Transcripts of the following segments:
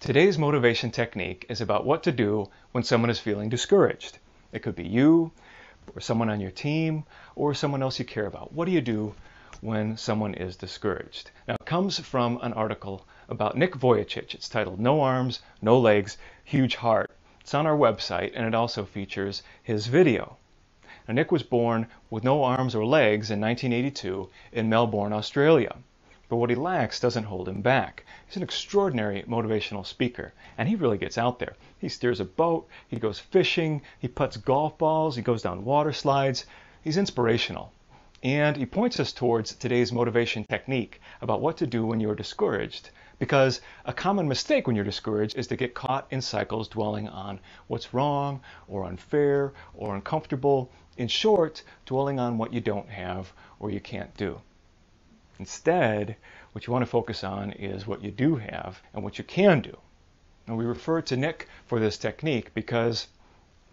Today's motivation technique is about what to do when someone is feeling discouraged. It could be you, or someone on your team, or someone else you care about. What do you do when someone is discouraged? Now, it comes from an article about Nick Vujicic. It's titled "No Arms, No Legs, Huge Heart." It's on our website, and it also features his video. Now, Nick was born with no arms or legs in 1982 in Melbourne, Australia. But what he lacks doesn't hold him back. He's an extraordinary motivational speaker, and he really gets out there. He steers a boat, he goes fishing, he putts golf balls, he goes down water slides. He's inspirational. And he points us towards today's motivation technique about what to do when you're discouraged. Because a common mistake when you're discouraged is to get caught in cycles dwelling on what's wrong or unfair or uncomfortable. In short, dwelling on what you don't have or you can't do. Instead, what you want to focus on is what you do have and what you can do. And we refer to Nick for this technique because,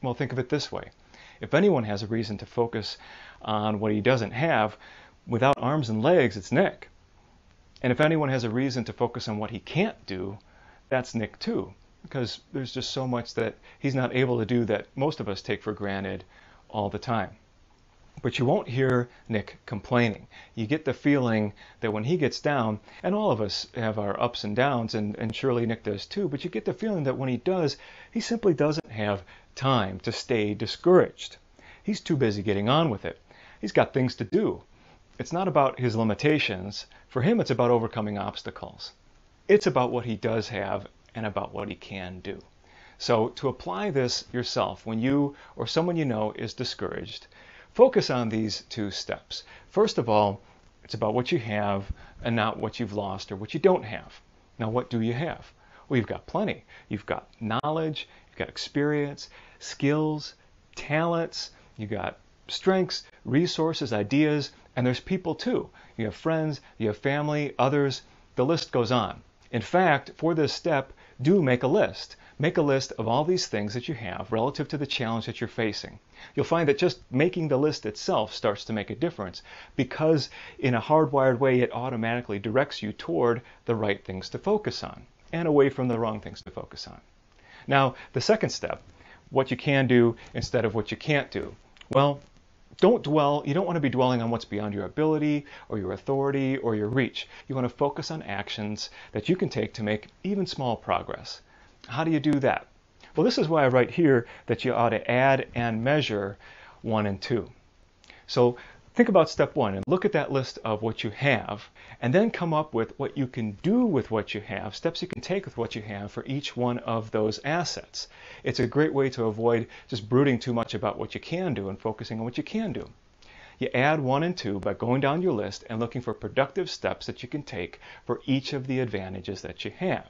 well, think of it this way. If anyone has a reason to focus on what he doesn't have, without arms and legs, it's Nick. And if anyone has a reason to focus on what he can't do, that's Nick too. Because there's just so much that he's not able to do that most of us take for granted all the time. But you won't hear Nick complaining. You get the feeling that when he gets down, and all of us have our ups and downs, and surely Nick does too, but you get the feeling that when he does, he simply doesn't have time to stay discouraged. He's too busy getting on with it. He's got things to do. It's not about his limitations. For him, it's about overcoming obstacles. It's about what he does have and about what he can do. So to apply this yourself, when you or someone you know is discouraged, focus on these two steps. First of all, it's about what you have and not what you've lost or what you don't have. Now, what do you have? Well, you've got plenty. You've got knowledge, you've got experience, skills, talents, you've got strengths, resources, ideas, and there's people too. You have friends, you have family, others, the list goes on. In fact, for this step, do make a list. Make a list of all these things that you have relative to the challenge that you're facing. You'll find that just making the list itself starts to make a difference because in a hardwired way it automatically directs you toward the right things to focus on and away from the wrong things to focus on. Now, the second step, what you can do instead of what you can't do. Well, you don't want to be dwelling on what's beyond your ability or your authority or your reach. You want to focus on actions that you can take to make even small progress. How do you do that? Well, this is why I write here that you ought to add and measure 1 and 2. So think about step 1 and look at that list of what you have and then come up with what you can do with what you have, steps you can take with what you have for each one of those assets. It's a great way to avoid just brooding too much about what you can do and focusing on what you can do. You add 1 and 2 by going down your list and looking for productive steps that you can take for each of the advantages that you have.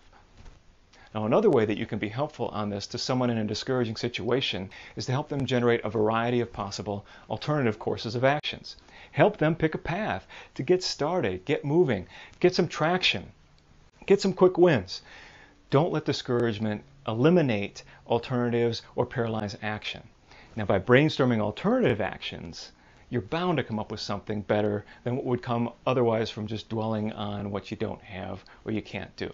Now, another way that you can be helpful on this to someone in a discouraging situation is to help them generate a variety of possible alternative courses of actions. Help them pick a path to get started, get moving, get some traction, get some quick wins. Don't let discouragement eliminate alternatives or paralyze action. Now, by brainstorming alternative actions, you're bound to come up with something better than what would come otherwise from just dwelling on what you don't have or you can't do.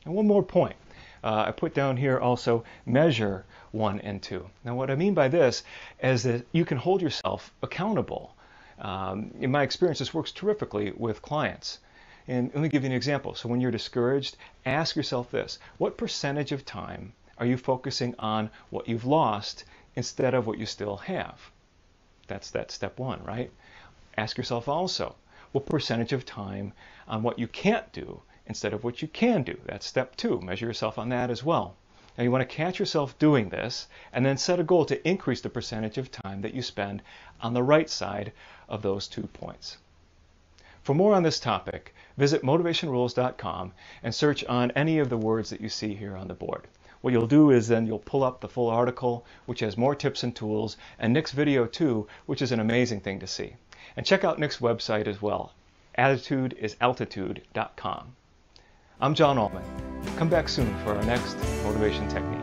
And one more point. I put down here also measure 1 and 2. Now, what I mean by this is that you can hold yourself accountable. In my experience, this works terrifically with clients. And let me give you an example. So when you're discouraged, ask yourself this. What percentage of time are you focusing on what you've lost instead of what you still have? That's step 1, right? Ask yourself also, what percentage of time on what you can't do instead of what you can do? That's step 2. Measure yourself on that as well. Now you want to catch yourself doing this and then set a goal to increase the percentage of time that you spend on the right side of those 2 points. For more on this topic, visit motivationrules.com and search on any of the words that you see here on the board. What you'll do is then you'll pull up the full article, which has more tips and tools, and Nick's video too, which is an amazing thing to see. And check out Nick's website as well, attitudeisaltitude.com. I'm John Allman. Come back soon for our next motivation technique.